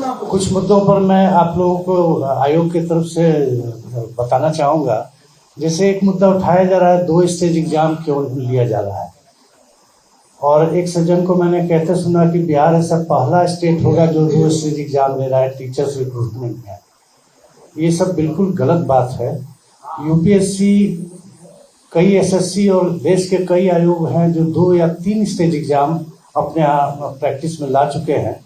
कुछ मुद्दों पर मैं आप लोगों को आयोग की तरफ से बताना चाहूँगा। जैसे एक मुद्दा उठाया जा रहा है, 2 स्टेज एग्जाम क्यों लिया जा रहा है, और एक सज्जन को मैंने कहते सुना कि बिहार ऐसा पहला स्टेट होगा जो 2 स्टेज एग्जाम ले रहा है टीचर्स रिक्रूटमेंट में। ये सब बिल्कुल गलत बात है। यूपीएससी, कई एसएससी और देश के कई आयोग हैं जो 2 या 3 स्टेज एग्जाम अपने प्रैक्टिस में ला चुके हैं।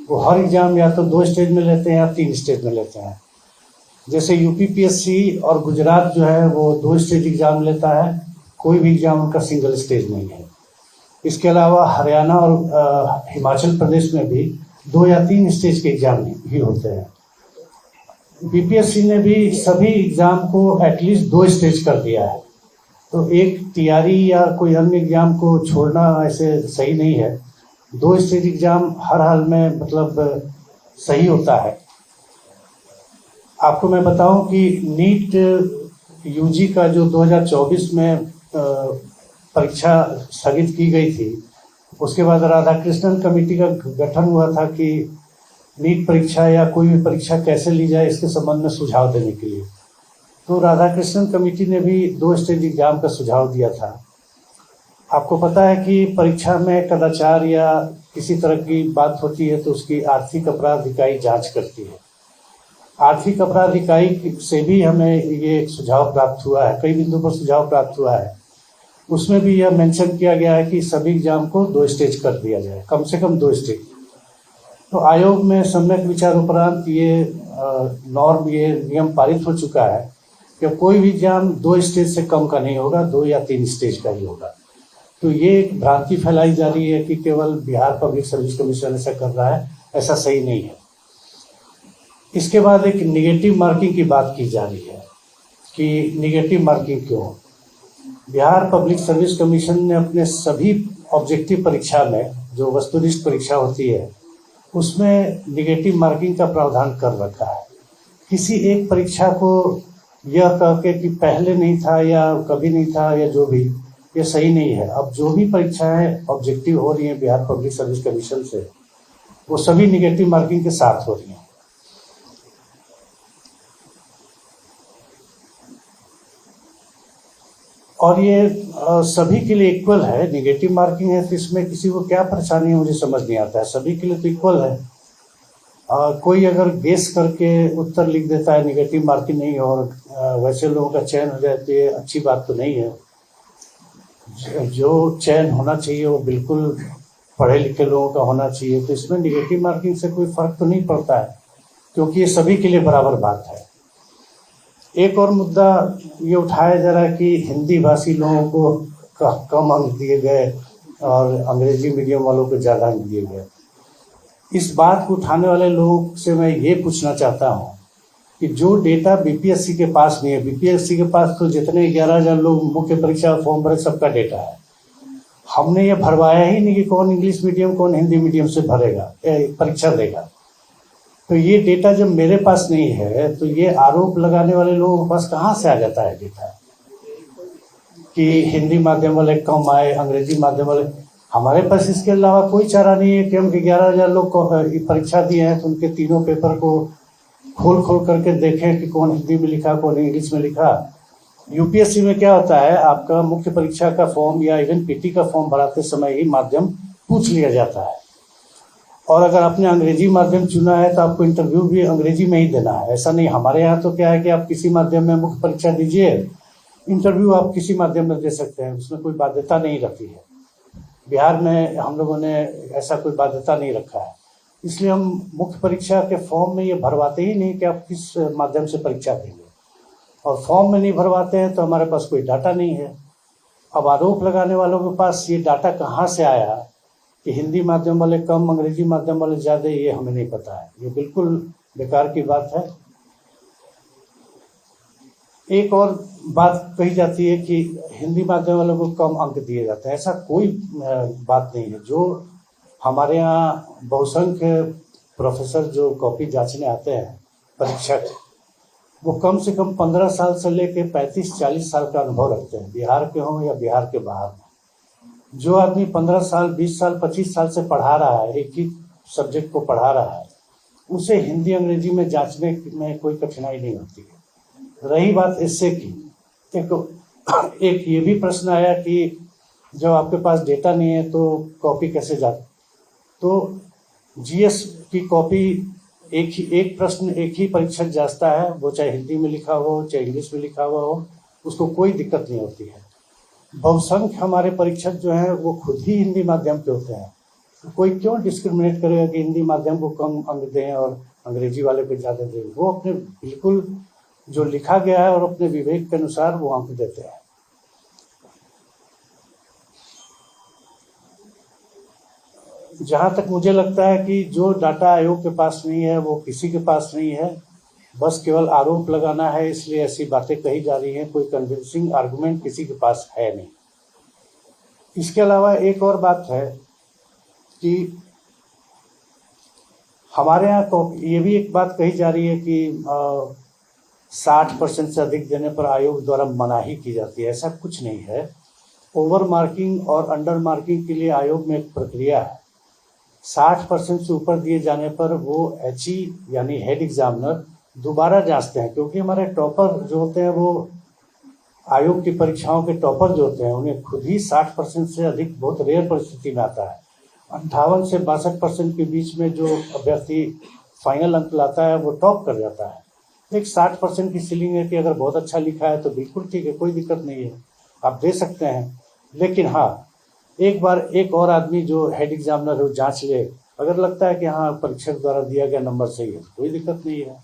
वो हर एग्जाम या तो 2 स्टेज में लेते हैं या 3 स्टेज में लेते हैं। जैसे यूपीपीएससी और गुजरात जो है वो 2 स्टेज एग्जाम लेता है, कोई भी एग्जाम उनका सिंगल स्टेज नहीं है। इसके अलावा हरियाणा और हिमाचल प्रदेश में भी 2 या 3 स्टेज के एग्जाम भी होते हैं। बीपीएससी ने भी सभी एग्जाम को एटलीस्ट 2 स्टेज कर दिया है, तो एक तैयारी या कोई अन्य एग्जाम को छोड़ना ऐसे सही नहीं है। 2 स्टेज एग्जाम हर हाल में मतलब सही होता है। आपको मैं बताऊं कि नीट यूजी का जो 2024 में परीक्षा स्थगित की गई थी, उसके बाद राधाकृष्णन कमेटी का गठन हुआ था कि नीट परीक्षा या कोई भी परीक्षा कैसे ली जाए इसके संबंध में सुझाव देने के लिए। तो राधाकृष्णन कमेटी ने भी 2 स्टेज एग्जाम का सुझाव दिया था। आपको पता है कि परीक्षा में कदाचार या किसी तरह की बात होती है तो उसकी आर्थिक अपराध इकाई जांच करती है। आर्थिक अपराध इकाई से भी हमें ये सुझाव प्राप्त हुआ है, कई बिंदु पर सुझाव प्राप्त हुआ है। उसमें भी यह मेंशन किया गया है कि सभी एग्जाम को 2 स्टेज कर दिया जाए, कम से कम 2 स्टेज। तो आयोग में सम्यक विचार उपरांत ये नियम पारित हो चुका है कि कोई भी एग्जाम 2 स्टेज से कम का नहीं होगा, 2 या 3 स्टेज का ही होगा। तो ये एक भ्रांति फैलाई जा रही है कि केवल बिहार पब्लिक सर्विस कमीशन ऐसा कर रहा है, ऐसा सही नहीं है। इसके बाद एक निगेटिव मार्किंग की बात की जा रही है कि निगेटिव मार्किंग क्यों। बिहार पब्लिक सर्विस कमीशन ने अपने सभी ऑब्जेक्टिव परीक्षा में, जो वस्तुनिष्ठ परीक्षा होती है, उसमें निगेटिव मार्किंग का प्रावधान कर रखा है। किसी एक परीक्षा को यह कह के कि पहले नहीं था या कभी नहीं था या जो भी, ये सही नहीं है। अब जो भी परीक्षाएं ऑब्जेक्टिव हो रही हैं बिहार पब्लिक सर्विस कमीशन से, वो सभी निगेटिव मार्किंग के साथ हो रही हैं। और ये सभी के लिए इक्वल है। निगेटिव मार्किंग है तो इसमें किसी को क्या परेशानी है मुझे समझ नहीं आता है। सभी के लिए तो इक्वल है। कोई अगर गेस करके उत्तर लिख देता है निगेटिव मार्किंग नहीं और वैसे लोगों का चयन हो जाए तो ये अच्छी बात तो नहीं है। जो चयन होना चाहिए वो बिल्कुल पढ़े लिखे लोगों का होना चाहिए। तो इसमें निगेटिव मार्किंग से कोई फर्क तो नहीं पड़ता है, क्योंकि ये सभी के लिए बराबर बात है। एक और मुद्दा ये उठाया जा रहा है कि हिंदी भाषी लोगों को कम अंक दिए गए और अंग्रेजी मीडियम वालों को ज़्यादा अंक दिए गए। इस बात को उठाने वाले लोगों से मैं ये पूछना चाहता हूँ कि जो डेटा बीपीएससी के पास नहीं है, बीपीएससी के पास तो जितने 11,000 लोग मुख्य परीक्षा फॉर्म भरे सबका डेटा है। हमने ये भरवाया ही नहीं कि कौन इंग्लिश मीडियम कौन हिंदी मीडियम से भरेगा परीक्षा देगा। तो ये डेटा जब मेरे पास नहीं है तो ये आरोप लगाने वाले लोगों के पास कहाँ से आ जाता है डेटा कि हिंदी माध्यम वाले कम आए, अंग्रेजी माध्यम वाले। हमारे पास इसके अलावा कोई चारा नहीं है कि हम 11,000 लोग को परीक्षा दिए हैं तो उनके तीनों पेपर को खोल करके देखें कि कौन हिंदी में लिखा कौन इंग्लिश में लिखा। यूपीएससी में क्या होता है, आपका मुख्य परीक्षा का फॉर्म या इवन पीटी का फॉर्म भराते समय ही माध्यम पूछ लिया जाता है, और अगर आपने अंग्रेजी माध्यम चुना है तो आपको इंटरव्यू भी अंग्रेजी में ही देना है। ऐसा नहीं, हमारे यहाँ तो क्या है कि आप किसी माध्यम में मुख्य परीक्षा दीजिए, इंटरव्यू आप किसी माध्यम में दे सकते हैं, उसमें कोई बाध्यता नहीं रहती है। बिहार में हम लोगों ने ऐसा कोई बाध्यता नहीं रखा है, इसलिए हम मुख्य परीक्षा के फॉर्म में ये भरवाते ही नहीं कि आप किस माध्यम से परीक्षा देंगे, और फॉर्म में नहीं भरवाते हैं तो हमारे पास कोई डाटा नहीं है। अब आरोप लगाने वालों के पास ये डाटा कहाँ से आया कि हिंदी माध्यम वाले कम अंग्रेजी माध्यम वाले ज़्यादा, ये हमें नहीं पता है। ये बिल्कुल बेकार की बात है। एक और बात कही जाती है कि हिंदी माध्यम वालों को कम अंक दिए जाते हैं, ऐसा कोई बात नहीं है। जो हमारे यहाँ बहुसंख्य प्रोफेसर जो कॉपी जांचने आते हैं परीक्षक, वो कम से कम 15 साल से लेकर 35-40 साल का अनुभव रखते हैं, बिहार के हों या बिहार के बाहर। जो आदमी 15 साल 20 साल 25 साल से पढ़ा रहा है, एक ही सब्जेक्ट को पढ़ा रहा है, उसे हिंदी अंग्रेजी में जांचने में कोई कठिनाई नहीं होती है। रही बात इससे की, एक ये भी प्रश्न आया कि जब आपके पास डेटा नहीं है तो कॉपी कैसे जाती, तो जीएस की कॉपी एक प्रश्न एक ही परीक्षक जांचता है, वो चाहे हिंदी में लिखा हो चाहे इंग्लिश में लिखा हुआ हो, उसको कोई दिक्कत नहीं होती है। बहुसंख्य हमारे परीक्षक जो हैं वो खुद ही हिंदी माध्यम के होते हैं, तो कोई क्यों डिस्क्रिमिनेट करेगा कि हिंदी माध्यम को कम अंक दें और अंग्रेजी वाले पे ज़्यादा दें। वो अपने बिल्कुल जो लिखा गया है और अपने विवेक के अनुसार वो अंक देते हैं। जहाँ तक मुझे लगता है कि जो डाटा आयोग के पास नहीं है वो किसी के पास नहीं है, बस केवल आरोप लगाना है, इसलिए ऐसी बातें कही जा रही हैं। कोई कन्विंसिंग आर्गुमेंट किसी के पास है नहीं। इसके अलावा एक और बात है कि हमारे यहाँ ये भी एक बात कही जा रही है कि 60% से अधिक देने पर आयोग द्वारा मनाही की जाती है। ऐसा कुछ नहीं है। ओवर मार्किंग और अंडर मार्किंग के लिए आयोग में एक प्रक्रिया है। 60% से ऊपर दिए जाने पर वो HE यानी हेड एग्जामिनर दोबारा जांचते हैं, क्योंकि हमारे टॉपर जो होते हैं वो आयोग की परीक्षाओं के टॉपर जो होते हैं उन्हें खुद ही 60% से अधिक बहुत रेयर परिस्थिति में आता है। 58 से 62% के बीच में जो अभ्यर्थी फाइनल अंक लाता है वो टॉप कर जाता है। एक 60% की सीलिंग है कि अगर बहुत अच्छा लिखा है तो बिल्कुल ठीक है, कोई दिक्कत नहीं है, आप दे सकते हैं। लेकिन हाँ, एक बार एक और आदमी जो हेड एग्जामिनर है वो जांच ले, अगर लगता है कि हाँ परीक्षक द्वारा दिया गया नंबर सही है तो कोई दिक्कत नहीं है।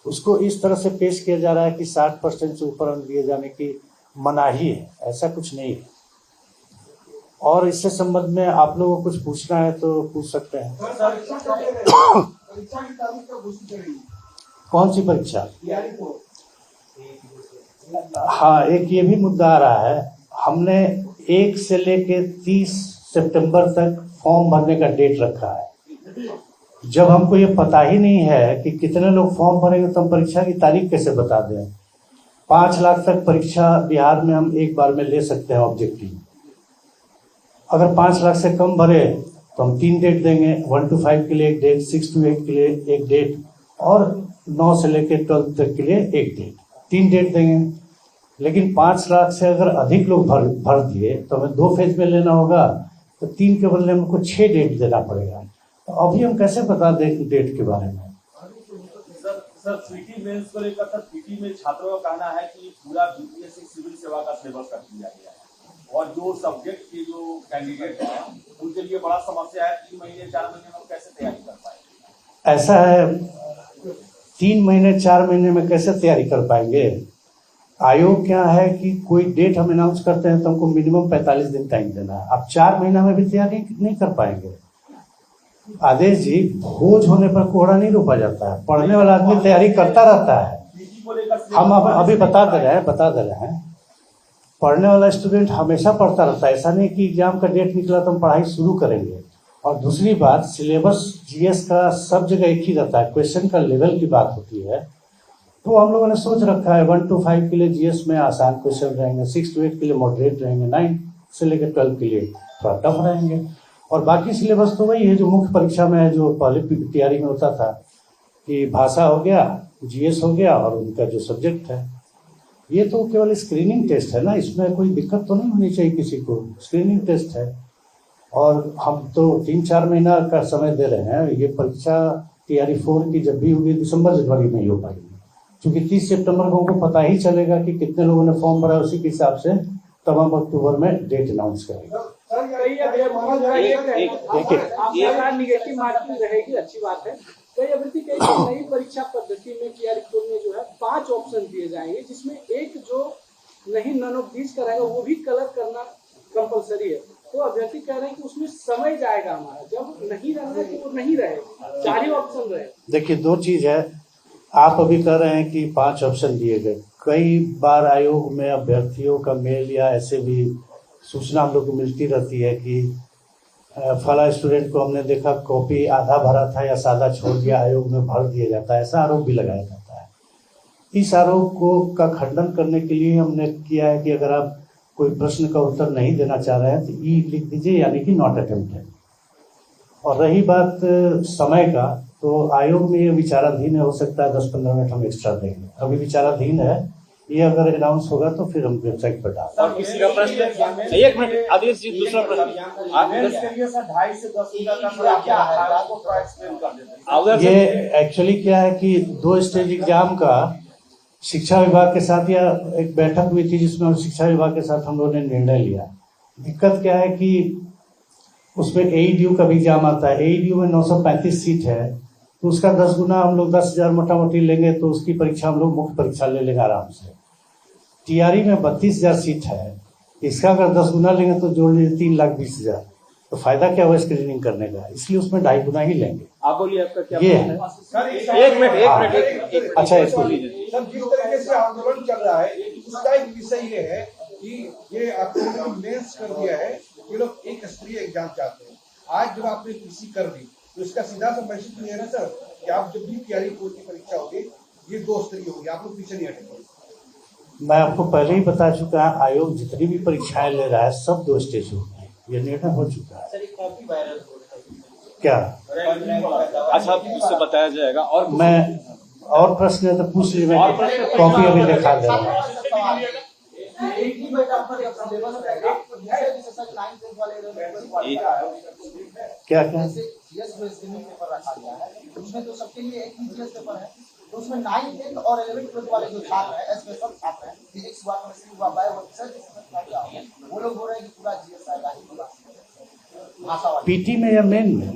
उसको इस तरह से पेश किया जा रहा है कि 60% से ऊपर अंक दिए जाने की मनाही है, ऐसा कुछ नहीं है। और इससे संबंध में आप लोगों को कुछ पूछना है तो पूछ सकते हैं। कौन सी परीक्षा? हाँ, एक ये भी मुद्दा आ रहा है। हमने 1 से लेके 30 सितंबर तक फॉर्म भरने का डेट रखा है। जब हमको ये पता ही नहीं है कि कितने लोग फॉर्म भरेंगे तो हम परीक्षा की तारीख कैसे बता दें। 5 लाख तक परीक्षा बिहार में हम एक बार में ले सकते हैं ऑब्जेक्टिव। अगर 5 लाख से कम भरे तो हम 3 डेट देंगे, 1 to 5 के लिए एक डेट, 6 to 8 के लिए एक डेट और 9 से लेकर 12 तक के लिए एक डेट, 3 डेट देंगे। लेकिन 5 लाख से अगर अधिक लोग भर दिए तो हमें 2 फेज में लेना होगा, तो 3 के बदले हमको 6 डेट देना पड़ेगा। तो अभी हम कैसे बता दें डेट के बारे में? सर पीटी मेंस को लेकर सर पीटी में छात्रों का कहना है कि पूरा बीपीएससी सिविल सेवा का सिलेबस कर दिया गया है और जो सब्जेक्ट के जो कैंडिडेट हैं उनके लिए बड़ा समस्या है। 3 महीने 4 महीने में कैसे तैयारी कर पाएंगे? ऐसा है, 3 महीने 4 महीने में कैसे तैयारी कर पाएंगे? आयोग क्या है कि कोई डेट हम अनाउंस करते हैं तो हमको मिनिमम 45 दिन टाइम देना है। अब 4 महीना में भी तैयारी नहीं कर पाएंगे। आदेश जी, भोज होने पर कोहरा नहीं रोपा जाता है। पढ़ने वाला आदमी तैयारी करता रहता है। हम अभी बता दे रहे हैं पढ़ने वाला स्टूडेंट हमेशा पढ़ता रहता है। ऐसा नहीं कि एग्जाम का डेट निकला तो हम पढ़ाई शुरू करेंगे। और दूसरी बात, सिलेबस जीएस का सब जगह एक ही रहता है। क्वेश्चन का लेवल की बात होती है, तो हम लोगों ने सोच रखा है 1 to 5 के लिए जीएस में आसान क्वेश्चन रहेंगे, 6 to 8 के लिए मॉडरेट रहेंगे, 9 से लेकर 12 के लिए थोड़ा टफ रहेंगे। और बाकी सिलेबस तो वही है जो मुख्य परीक्षा में है, जो पहले तैयारी में होता था कि भाषा हो गया, जीएस हो गया और उनका जो सब्जेक्ट है। ये तो केवल स्क्रीनिंग टेस्ट है ना, इसमें कोई दिक्कत तो नहीं होनी चाहिए किसी को। स्क्रीनिंग टेस्ट है और हम तो 3-4 महीना का समय दे रहे हैं। ये परीक्षा तैयारी 4 की जब भी होगी दिसंबर जनवरी में ही हो पाएगी, क्योंकि 30 सितंबर को हमको पता ही चलेगा कि कितने लोगों ने फॉर्म भरा। उसी के हिसाब से तब हम अक्टूबर में डेट अनाउंस करेंगे। निगेटिव मार्किंग रहेगी, अच्छी बात है। कई अभ्यर्थी नई परीक्षा पद्धति में तैयारी में जो है 5 ऑप्शन दिए जाएंगे, जिसमें एक जो नहीं नन ऑफ दिस कराएगा वो भी कलर करना कंपलसरी है। तो अभ्यर्थी कह रहे हैं कि उसमें समय जाएगा हमारा, जब नहीं रहना है तो वो नहीं रहे, 4 ही ऑप्शन रहे। देखिए, 2 चीज है। आप अभी कह रहे हैं कि 5 ऑप्शन दिए गए। कई बार आयोग में अभ्यर्थियों का मेल या ऐसे भी सूचना हम लोग को मिलती रहती है कि फला स्टूडेंट को हमने देखा कॉपी आधा भरा था या सादा छोड़ दिया, आयोग में भर दिया जाता है। ऐसा आरोप भी लगाया जाता है। इस आरोप को का खंडन करने के लिए हमने किया है कि अगर आप कोई प्रश्न का उत्तर नहीं देना चाह रहे हैं तो ई लिख दीजिए, यानी कि नॉट अटेम्प्टेड। और रही बात समय का, तो आयोग में ये विचाराधीन है, हो सकता है 10-15 मिनट हम एक्स्ट्रा देंगे, अभी विचाराधीन है। ये अगर अनाउंस होगा तो फिर हम वेबसाइट पर डालेंगे। और किसी का प्रश्न? एक मिनट आदेश जी, दूसरा प्रश्न आप करिए सर। 2.5 से 10 का क्या है आपको थोड़ा एक्सप्लेन कर देते हैं। ये एक्चुअली क्या है कि 2 स्टेज एग्जाम का शिक्षा विभाग के साथ या एक बैठक हुई थी जिसमें शिक्षा विभाग के साथ हम लोगों ने निर्णय लिया। दिक्कत क्या है कि उसमें AEDU का भी एग्जाम आता है। AEDU में 935 सीट है, तो उसका 10 गुना हम लोग 10,000 मोटा मोटी लेंगे तो उसकी परीक्षा हम लोग मुख्य परीक्षा ले लेंगे आराम से। TRE में 32,000 सीट है, इसका अगर 10 गुना लेंगे तो जोड़ लीजिए 3,20,000, तो फायदा क्या हुआ स्क्रीनिंग करने का, इसलिए उसमें 2.5 गुना ही लेंगे। आप बोलिए, आपका क्या ये प्रश्न है? एक मिनट अच्छा, इसको सर, जिस तरीके से आंदोलन चल रहा है उसका एक विषय ये है कि ये आपने मेंस कर दिया है, ये लोग एक स्तरीय एग्जाम चाहते हैं। आज जब आपने PC कर दी तो इसका सीधा सा मैसेज नहीं है ना सर कि आप जब भी TRE बोर्ड की परीक्षा होगी ये 2 स्तरीय होगी, आप लोग पीछे नहीं हटेंगे। मैं आपको पहले ही बता चुका है, आयोग जितनी भी परीक्षाएं ले रहा है सब 2 स्टेज होगी, ये निर्णय हो चुका है। क्या अच्छा, इससे बताया जाएगा। और मैं और प्रश्न है तो पूछ लीजिए, मैं कॉपी अभी दिखा दे रहा हूँ। क्या क्या पेपर रखा गया है, उसमें तो सबके लिए एक ही पेपर है, तो उसमें 9, 10 और 11 ट्वेल्थ वाले जो छात्र हैं, स्पेशल छात्र हैं, फिजिक्स हुआ, केमिस्ट्री हुआ, बायो हुआ, वो लोग बोल रहे हैं कि पूरा GS आएगा ही होगा भाषा वाला। PT में या मेन में?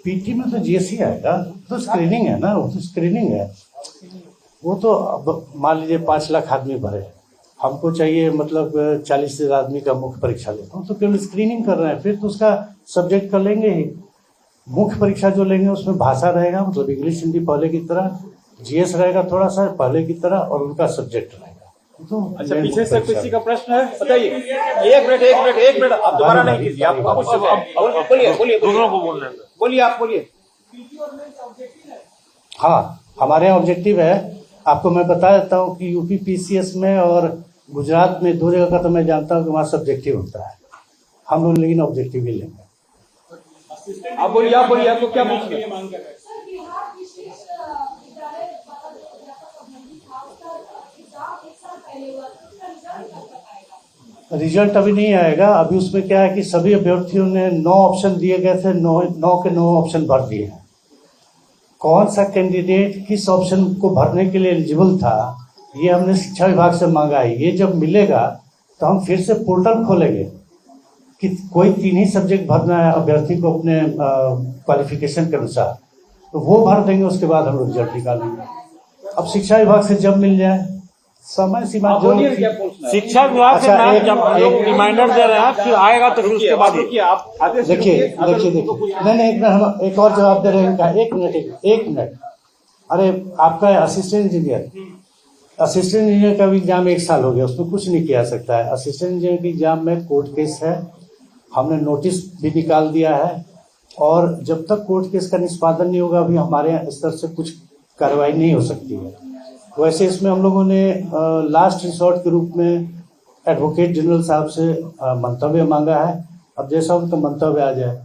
PT में तो GS ही आएगा, तो स्क्रीनिंग है ना, वो तो स्क्रीनिंग है। वो तो अब मान लीजिए 5 लाख आदमी भरे, हमको चाहिए मतलब 40,000 आदमी का मुख्य परीक्षा लेता हूँ, तो केवल स्क्रीनिंग कर रहे हैं, फिर तो उसका सब्जेक्ट कर लेंगे ही। मुख्य परीक्षा जो लेंगे उसमें भाषा रहेगा, मतलब इंग्लिश हिंदी पहले की तरह, GS रहेगा थोड़ा सा पहले की तरह, और उनका सब्जेक्ट रहेगा। तो अच्छा, पीछे से किसी का प्रश्न है, बताइए। एक मिनट आप दोबारा नहीं कीजिए, आप बोलिए, दूसरों को बोलने बोलिए, आप बोलिए। हाँ, हमारे यहाँ ऑब्जेक्टिव है, आपको मैं बता देता हूँ कि UP PCS में और गुजरात में 2 जगह का तो मैं जानता हूँ कि वहाँ सब्जेक्टिव होता है, हम लोग लेकिन ऑब्जेक्टिव ही लेंगे। आप बोलिए, आपको क्या पूछना है? रिजल्ट अभी नहीं आएगा, अभी उसमें क्या है कि सभी अभ्यर्थियों ने 9 ऑप्शन दिए गए थे, 9 के 9 ऑप्शन भर दिए हैं। कौन सा कैंडिडेट किस ऑप्शन को भरने के लिए एलिजिबल था, ये हमने शिक्षा विभाग से मांगा है। ये जब मिलेगा तो हम फिर से पोर्टल खोलेंगे कि कोई 3 ही सब्जेक्ट भरना है अभ्यर्थी को अपने क्वालिफिकेशन के अनुसार, तो वो भर देंगे, उसके बाद हम लोग रिजल्ट निकालेंगे। अब शिक्षा विभाग से जब मिल जाए, समय सीमा जो शिक्षा विभाग से एक रिमाइंडर दे रहे हैं कि आएगा तो फिर उसके बाद आप देखिए नहीं, हम एक और जवाब दे रहे हैं इनका। एक मिनट, अरे आपका असिस्टेंट इंजीनियर का भी एग्जाम 1 साल हो गया, उसमें कुछ नहीं किया सकता है। असिस्टेंट इंजीनियर के एग्जाम में कोर्ट केस है, हमने नोटिस भी निकाल दिया है, और जब तक कोर्ट केस का निष्पादन नहीं होगा अभी हमारे स्तर से कुछ कार्रवाई नहीं हो सकती है। वैसे इसमें हम लोगों ने लास्ट रिसोर्ट के रूप में एडवोकेट जनरल साहब से मंतव्य मांगा है। अब जैसा उनका मंतव्य आ जाए,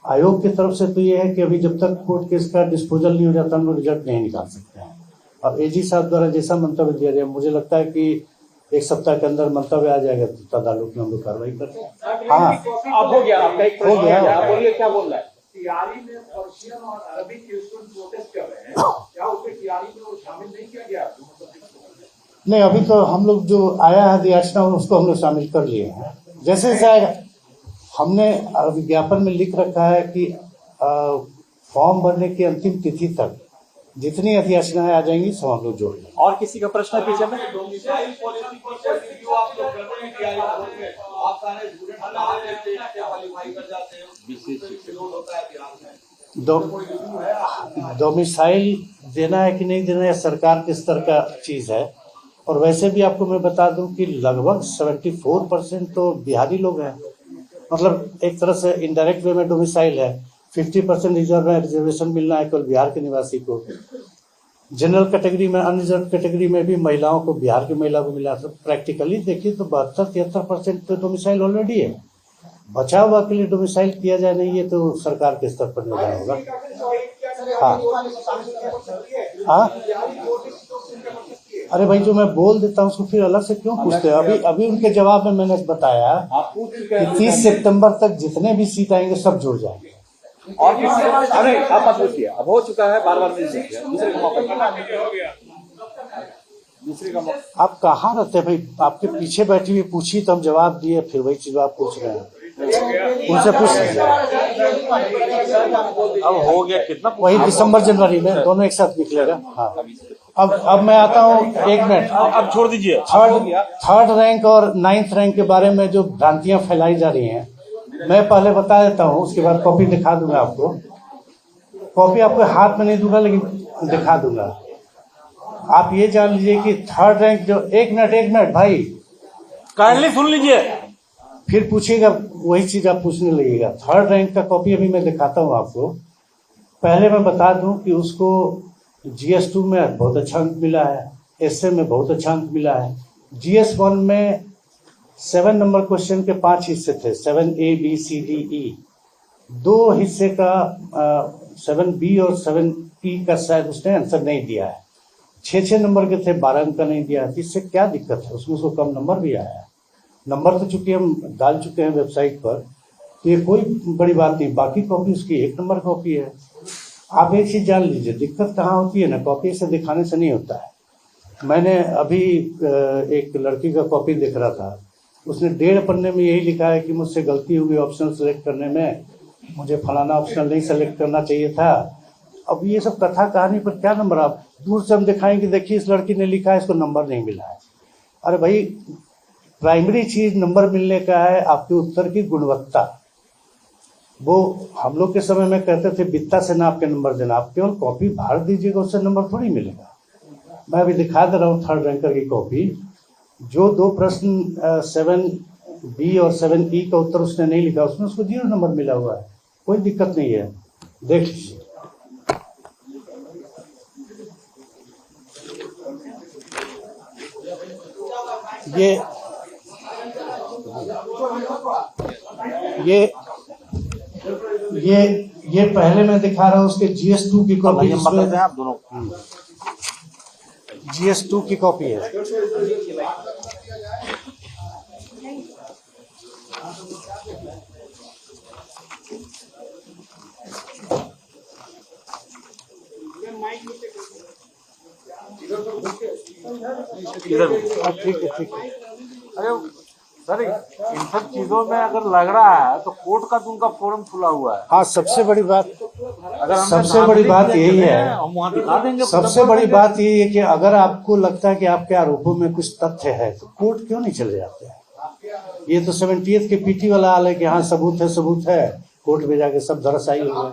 आयोग की तरफ से तो ये है कि अभी जब तक कोर्ट केस का डिस्पोजल नहीं हो जाता हम लोग रिजल्ट नहीं निकाल सकते हैं। अब AG साहब द्वारा जैसा मंतव्य दिया जाए, मुझे लगता है कि 1 सप्ताह के अंदर मंतव्य आ जाएगा, तो तदालुक में हम लोग कार्रवाई करते हैं। हाँ, अब हो गया, आपका एक प्रश्न हो गया। आप बोलिए, क्या बोल रहा है? TRE में पर्शियन और अरबी के स्टूडेंट प्रोटेस्ट कर रहे हैं, क्या उसमें TRE में शामिल नहीं किया गया? नहीं, अभी तो हम लोग जो आया है याचना उसको हम लोग शामिल कर लिए हैं। जैसे जैसे आएगा, हमने विज्ञापन में लिख रखा है कि फॉर्म भरने की अंतिम तिथि तक जितनी अधियाचनाएं आ जाएंगी सब हम लोग जोड़ लेंगे। और किसी का प्रश्न है पीछे में? डोमिसाइल पॉलिसी पर रिव्यू आप लोग करते हैं TRE बोर्ड में, आप सारे स्टूडेंट बाहर से क्वालीफाई कर जाते हैं, लोड होता है बिहार में। डोमिसाइल देना है कि नहीं देना है सरकार के स्तर का चीज है। और वैसे भी आपको मैं बता दूं कि लगभग 74% तो बिहारी लोग हैं, मतलब एक तरह से इनडायरेक्ट वे में डोमिसाइल है। 50% रिजर्वेशन मिलना है केवल बिहार के निवासी को। जनरल कैटेगरी में, अनरिजर्व कैटेगरी में भी महिलाओं को, बिहार की महिला को मिला। तो प्रैक्टिकली देखिए तो 72-73% तो डोमिसाइल ऑलरेडी है। बचा हुआ के लिए डोमिसाइल किया जाए नहीं, ये तो सरकार के स्तर पर निर्णय होगा। हाँ वाले को शामिल किया। हाँ। अरे भाई जो मैं बोल देता हूँ उसको फिर अलग से क्यों पूछते हैं? अभी अभी उनके जवाब में मैंने बताया कि 30 सितंबर तक जितने भी सीट आएंगे सब जुड़ जाएंगे। और अरे आप मत पूछिए, अब हो चुका है, बार बार नहीं पूछिए, दूसरे का मौका, दूसरे का मौका। आप कहाँ रहते हैं भाई? आपके पीछे बैठी हुई पूछी तो हम जवाब दिए, फिर वही चीज आप पूछ रहे हैं, उनसे पूछ लीजिए। अब हो गया कितना, वही दिसंबर जनवरी में दोनों एक साथ निकलेगा। हाँ अब मैं आता हूँ, एक मिनट, अब छोड़ दीजिए। थर्ड रैंक और 9th रैंक के बारे में जो भ्रांतियां फैलाई जा रही हैं, मैं पहले बता देता हूँ, उसके बाद कॉपी दिखा दूंगा आपको। कॉपी आपको हाथ में नहीं दूंगा लेकिन दिखा दूंगा। आप ये जान लीजिए कि थर्ड रैंक जो, एक मिनट भाई, काइंडली सुन लीजिए, फिर पूछिएगा वही चीज आप पूछने लगेगा। थर्ड रैंक का कॉपी अभी मैं दिखाता हूँ आपको। पहले मैं बता दूं कि उसको GS2 में बहुत अच्छा अंक मिला है, एसए में बहुत अच्छा अंक मिला है। GS1 में 7 नंबर क्वेश्चन के 5 हिस्से थे, 7A B C D E। 2 हिस्से का 7B और 7E का शायद उसने आंसर नहीं दिया है। 6 नंबर के थे, 12 अंक का नहीं दिया। इससे क्या दिक्कत है? उसमें उसको कम नंबर भी आया है। नंबर तो चूंकि हम डाल चुके हैं वेबसाइट पर, तो ये कोई बड़ी बात नहीं। बाकी कॉपी उसकी 1 नंबर कॉपी है। आप एक चीज जान लीजिए, दिक्कत कहाँ होती है ना, कॉपी से दिखाने से नहीं होता है। मैंने अभी एक लड़की का कॉपी देख रहा था, उसने 1.5 पन्ने में यही लिखा है कि मुझसे गलती हुई ऑप्शन सेलेक्ट करने में, मुझे फलाना ऑप्शन नहीं सेलेक्ट करना चाहिए था। अब ये सब कथा कहानी पर क्या नंबर? आप दूर से हम दिखाएंगे, देखिए इस लड़की ने लिखा है, इसको नंबर नहीं मिला है। अरे भाई, प्राइमरी चीज नंबर मिलने का है आपके उत्तर की गुणवत्ता। वो हम लोग के समय में कहते थे बित्ता से नाप के नंबर देना। आप केवल कॉपी भर दीजिएगा, उससे नंबर थोड़ी मिलेगा। मैं अभी दिखा दे रहा हूँ थर्ड रैंकर की कॉपी। जो 2 प्रश्न 7B और 7E का उत्तर उसने नहीं लिखा, उसमें उसको 0 नंबर मिला हुआ है। कोई दिक्कत नहीं है, देख लीजिए। ये पहले मैं दिखा रहा हूँ उसके GS2 की कॉपी, आप दोनों GS2 की कॉपी है। ठीक है। अरे सर, इन सब चीजों में अगर लग रहा है तो कोर्ट का तो उनका फोरम खुला हुआ है। हाँ, सबसे बड़ी बात यही है, हम वहाँ दिखा देंगे। सबसे बड़ी बात यही है कि अगर आपको लगता है कि आपके आरोपों में कुछ तथ्य है तो कोर्ट क्यों नहीं चले जाते हैं? ये तो 70th के PT वाला हाल है कि हाँ सबूत है, कोर्ट में जाके सब धराशायी हो गए।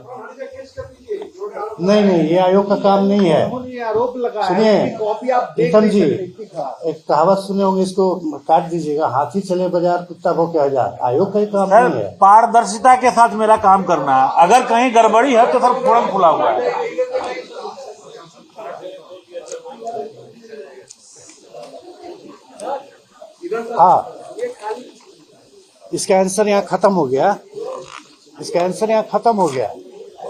नहीं, ये आयोग का काम नहीं है। आरोप लगा सुनिए कॉपी आप देख प्रीतम जी, नहीं सकते। एक कहावत सुने होंगे, इसको काट दीजिएगा, हाथी चले बाजार कुत्ता भौंके हजार। आयोग का ही काम नहीं है। पारदर्शिता के साथ मेरा काम करना है। अगर कहीं गड़बड़ी है तो सर फोरम खुला हुआ है। हाँ, इसका आंसर यहाँ खत्म हो गया।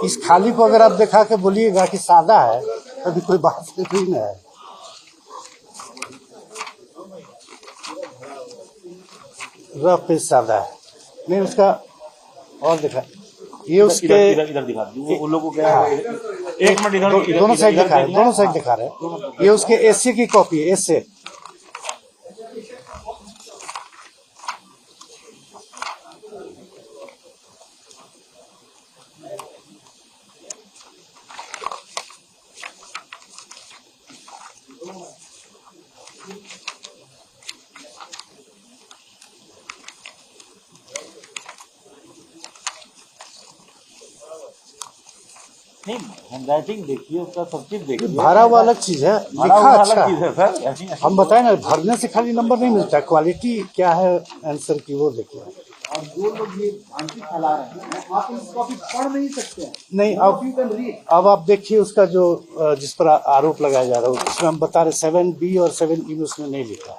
इस खाली को अगर आप दिखा के बोलिएगा कि सादा है, अभी कोई बात नहीं है। रफ पेज सादा है, नहीं उसका और दिखा, ये उसके इधर दिखा दीजिए वो लोगों को क्या है। एक मिनट इधर, दोनों साइड दिखा रहे हैं। ये उसके एसए की कॉपी है, एसए। नहीं, हैंडराइटिंग देखिए, उसका सब चीज देखिए। भरा हुआ अलग चीज है, लिखा अच्छा चीज है सर। हम बताए ना, भरने से खाली नंबर नहीं मिलता, क्वालिटी क्या है आंसर की वो देखिए। और जो लोग ये भ्रांति फैला रहे हैं, आप इस कॉपी पढ़ नहीं सकते हैं। नहीं, अब आप देखिए उसका जो जिस पर आरोप लगाया जा रहा है, उसमें हम बता रहे 7B और 7E में उसने नहीं लिखा।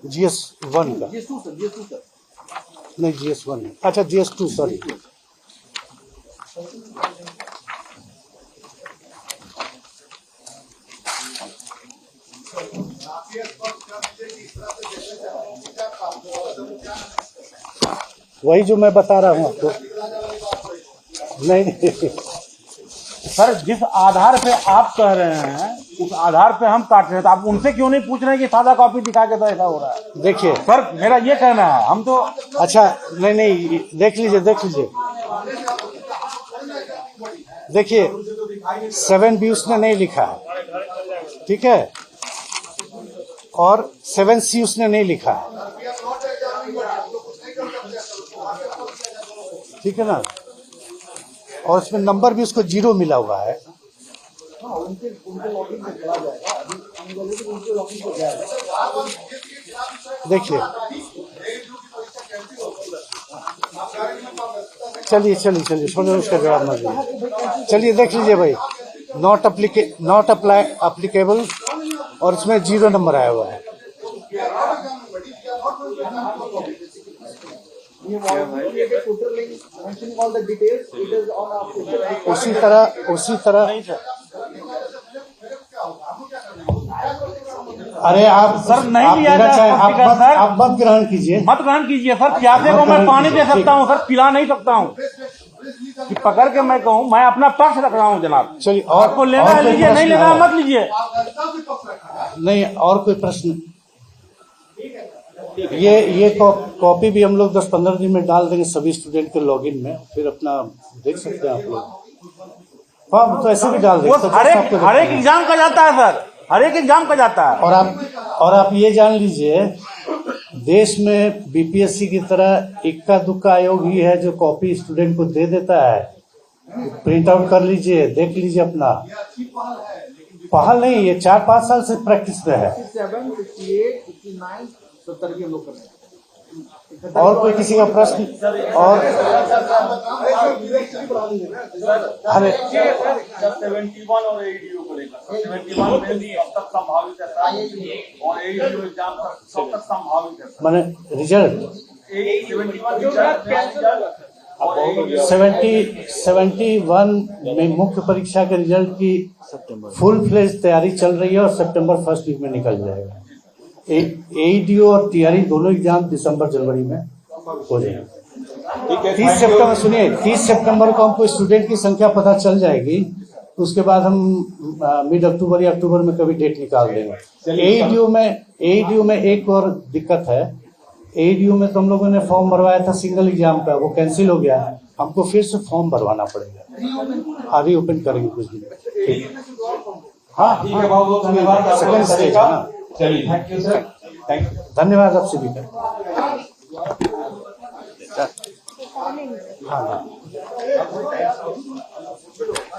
GS1 का GS2 सर। नहीं, GS1 अच्छा GS2 सॉरी। वही जो मैं बता रहा हूँ आपको। नहीं सर जिस आधार पे आप कह रहे हैं उस आधार पे हम काट रहे हैं, तो आप उनसे क्यों नहीं पूछ रहे हैं कि सादा कॉपी दिखा के तो ऐसा हो रहा है? देखिए सर मेरा ये कहना है, हम तो अच्छा नहीं देख लीजिए देखिए 7B उसने नहीं लिखा है, ठीक है, और 7C उसने नहीं लिखा है, ठीक है ना, और उसमें नंबर भी उसको 0 मिला हुआ है। देखिए चलिए छोड़िए, उसका जवाब मत दीजिए। चलिए देख लीजिए भाई, नॉट अप्लीकेबल, और इसमें 0 नंबर आया हुआ है। उसी तरह अरे आप सर नहीं आप लिया मेरा जा चाहे सकता, सर। आप मत ग्रहण कीजिए, मत ग्रहण कीजिए सर। प्यासे को मैं पानी दे सकता हूँ सर, पिला नहीं सकता हूँ कि पकड़ के मैं कहूँ। मैं अपना पक्ष रख रहा हूँ जनाब। चलिए आपको लेना है लीजिए, नहीं लेना है मत लीजिए। नहीं और कोई प्रश्न? ये कॉपी भी हम लोग 10-15 दिन में डाल देंगे सभी स्टूडेंट के लॉगिन में, फिर अपना देख सकते हैं आप लोग। हाँ तो ऐसे भी डाल देंगे, तो हर एक एग्जाम का जाता है सर, हर एक एग्जाम का जाता है। और आप ये जान लीजिए, देश में बीपीएससी की तरह इक्का दुक्का आयोग ही है जो कॉपी स्टूडेंट को दे देता है। प्रिंट आउट कर लीजिए, देख लीजिए अपना। पहल नहीं, ये 4-5 साल से प्रैक्टिस में है। 57, 58, 59, 70 की हम लोग कर रहे हैं। और कोई किसी का प्रश्न? और अरे 71 और ADU को लेकर 71 में अब तक संभावित है और ADU एग्जाम कब तक संभावित है? मैंने रिजल्ट 71 में मुख्य परीक्षा के रिजल्ट की फुल फ्लेज तैयारी चल रही है और सितंबर 1st वीक में निकल जाएगा। AEDU और TRE दोनों एग्जाम दिसंबर-जनवरी में हो जाएंगे। 30 सितंबर सुनिए, 30 सितंबर को हमको स्टूडेंट की संख्या पता चल जाएगी, उसके बाद हम मिड अक्टूबर या अक्टूबर में कभी डेट निकाल देंगे। AEDU में एक और दिक्कत है। AEDU में तो हम लोगों ने फॉर्म भरवाया था सिंगल एग्जाम का, वो कैंसिल हो गया है, हमको फिर से फॉर्म भरवाना पड़ेगा। अभी ओपन करेंगे कुछ दिन में। हाँ सेकंड स्टेज है ना। चलिए thank you sir, thank you. धन्यवाद आप सभी का। हाँ